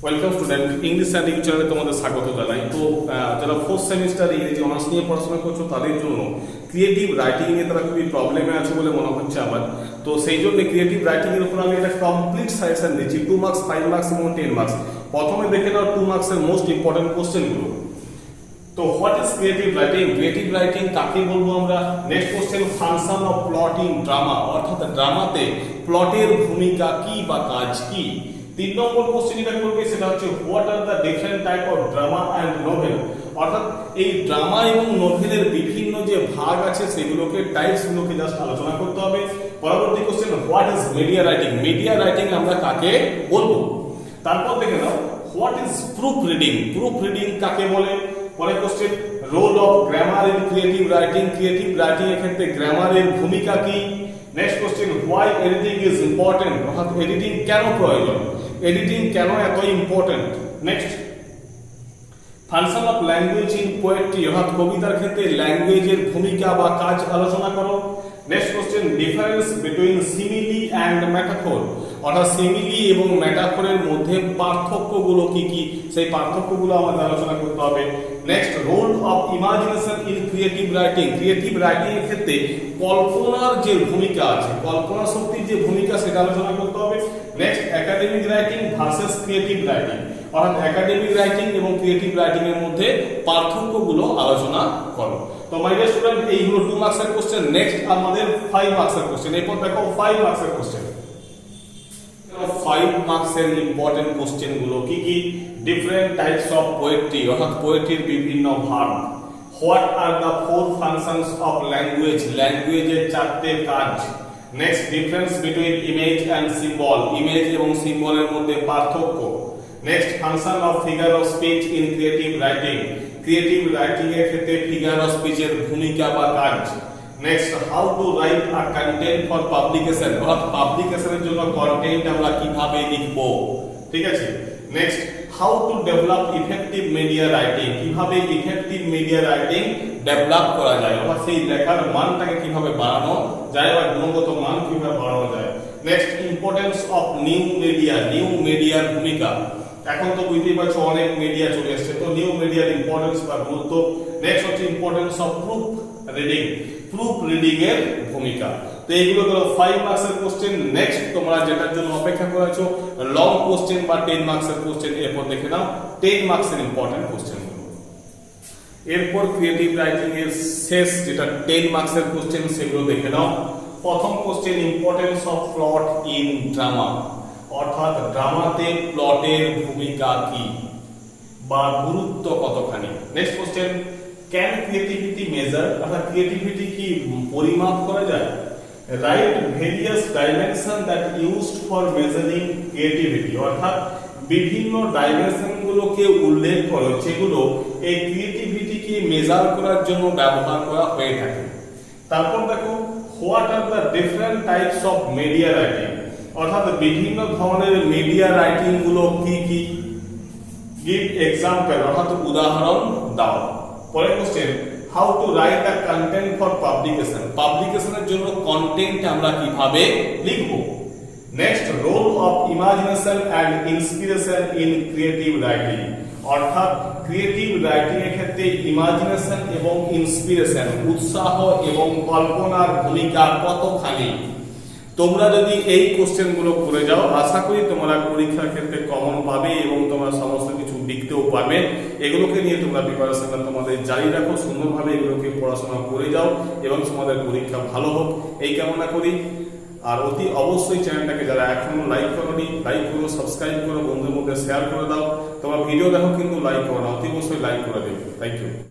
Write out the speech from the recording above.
Welcome student, English and you চ্যানেলে তোমাদের স্বাগত জানাই। তো যারা ফোর্থ সেমিস্টার ইংরেজি অনার্স নিয়ে পড়াশোনা করছো তাদের জন্য ক্রিয়েটিভ রাইটিং নিয়ে তারা খুবই প্রবলেমে আছে বলে মনে হচ্ছে আমার। তো সেই জন্য ক্রিয়েটিভ রাইটিং এর উপর আমি একটা কমপ্লিট সাজেশন দিচ্ছি, 2 মার্কস, 5 মার্কস এবং 10 মার্কস। প্রথমে দেখে নাও 2 মার্কসের মোস্ট ইম্পর্টেন্ট কোশ্চেনগুলো। তো what is creative writing? Creative writing কাকে বলবো আমরা? Next question, function of plot in drama, অর্থাৎ ড্রামাতে প্লটের ভূমিকা কি বা কাজ কি। 3 নম্বর কোশ্চেন যেটা করবে সেটা হচ্ছে what are the different type of drama and novel, অর্থাৎ এই ড্রামা এবং নোভেলের বিভিন্ন যে ভাগ আছে সেগুলোকে টাইপসগুলোকে জাস্ট আলোচনা করতে হবে। পরবর্তী question, what is media writing? Media writing আমরা কাকে বলবো? তারপর দেখে নাও what is proof reading? Proof reading কাকে বলে? পরের question, role of grammar in creative writing, creative writing এর ক্ষেত্রে গ্রামারের ভূমিকা কি। Next question, why editing is important, অর্থাৎ এডিটিং কেন প্রয়োজন, এডিটিং কেন এত important. Next, function of language in poetry, অর্থাৎ কবিতার ক্ষেত্রে ল্যাঙ্গুয়েজের ভূমিকা বা কাজ আলোচনা করো। Next question, difference between simile and metaphor, অর্থাৎ সিমিলি এবং মেটাফোরের মধ্যে পার্থক্যগুলো কি কি, সেই পার্থক্যগুলো আমাদের আলোচনা করতে হবে। Next, role of imagination in creative writing, creative writing এর ক্ষেত্রে কল্পনার যে ভূমিকা আছে, কল্পনা শক্তির যে ভূমিকা সেটা আলোচনা করতে হবে। Next, academic writing versus creative writing, অর্থাৎ একাডেমিক রাইটিং এবং ক্রিয়েটিভ রাইটিং এর মধ্যে পার্থক্যগুলো আলোচনা করো। তো মাই ডিয়ার স্টুডেন্ট, এই হলো 2 মার্কসের কোশ্চেন। নেক্সট আমাদের 5 মার্কসের কোশ্চেন। এরপর দেখো 5 মার্কসের কোশ্চেন। 5 মার্কসের ইম্পর্টেন্ট কোশ্চেন গুলো কি কি? ডিফারেন্ট টাইপস অফ পোয়েট্রি, অর্থাৎ পোয়েট্রির বিভিন্ন ভাগ। What are the 4 functions of language, ল্যাঙ্গুয়েজের 4টে কাজ। Next, difference between image and symbol, image এবং সিম্বলের মধ্যে পার্থক্য। Next, function of figure of speech in creative writing, creative writing এর ক্ষেত্রে ফিগার অফ স্পিচের ভূমিকা বা কাজ। Next, how to write a content for publication, অর্থাৎ পাবলিকেশনের জন্য কন্টেন্ট আমরা কিভাবে লিখব, ঠিক আছে। Next, how to develop effective media writing, কিভাবে ইফেক্টিভ মিডিয়া রাইটিং ডেভেলপ করা যায়, অর্থাৎ সেই লেখার মানটাকে কিভাবে বাড়ানো যায় বা গুণগত মান কিভাবে বাড়ানো যায়। Next, importance of new media, new মিডিয়ার ভূমিকা। এখন তো বুঝতেই পারছো অনেক মিডিয়া চলে আসছে, তো নিউ মিডিয়ার ইম্পর্টেন্স বা গুরুত্ব। নেক্সট হচ্ছে importance of proof reading, proof reading এর ভূমিকা। তো এইগুলো হলো 5 মার্কসের কোশ্চেন। নেক্সট তোমরা যেটার জন্য অপেক্ষা করেছো লং কোশ্চেন বা 10 মার্কসের কোশ্চেন, এরপর দেখে নাও 10 মার্কসের ইম্পর্টেন্ট কোশ্চেন। এরপর ক্রিয়েটিভ রাইটিং এর শেষ যেটা 10 মার্কসের কোশ্চেন সেগুলো দেখে নাও। প্রথম question, importance of plot in drama, অর্থাৎ ড্রামাতে প্লটের ভূমিকা কি বা গুরুত্ব কতখানি। Next question, can creativity measure, অর্থাৎ ক্রিয়েটিভিটি কি পরিমাপ করা যায়। Right various dimension that used for measuring creativity, অর্থাৎ বিভিন্ন ডাইমেনশন গুলোকে উল্লেখ করো যেগুলো এই ক্রিয়েটিভিটিকে মেজার করার জন্য ব্যবহার করা হয়ে থাকে। তারপর দেখো what are the different types of media writing, অর্থাৎ বিভিন্ন ধরনের মিডিয়া রাইটিং গুলো কি কি। গিভ এক্সাম্পল, অর্থাৎ উদাহরণ দাও। পরের question, how to write a content for publication, পাবলিকেশনের জন্য কন্টেন্ট আমরা কিভাবে লিখব। Next, role of imagination and inspiration in creative writing, অর্থাৎ ক্রিয়েটিভ রাইটিং এর ক্ষেত্রে ইমাজিনেশন এবং ইন্সপিরেশন, উৎসাহ এবং কল্পনার ভূমিকা কতখানি। তোমরা যদি এই কোশ্চেন গুলো করে যাও আশা করি তোমরা পরীক্ষার ক্ষেত্রে কমন পাবে এবং তোমরা সমস্ত কিছু লিখতেও পারবে। এগুলোকে নিয়ে তোমরা প্রিপারেশন তোমাদের জারি রাখো, সুন্দরভাবে এগুলোকে পড়াশোনা করে যাও এবং তোমাদের পরীক্ষা ভালো হোক এই কামনা করি। আর অতি অবশ্যই চ্যানেলটাকে যারা এখনো লাইক করোনি লাইক করো, সাবস্ক্রাইব করো, বন্ধুদের মধ্যে শেয়ার করে দাও। তোমরা ভিডিও দেখো কিন্তু লাইক করো না, অতি অবশ্যই লাইক করে দেবে। Thank you.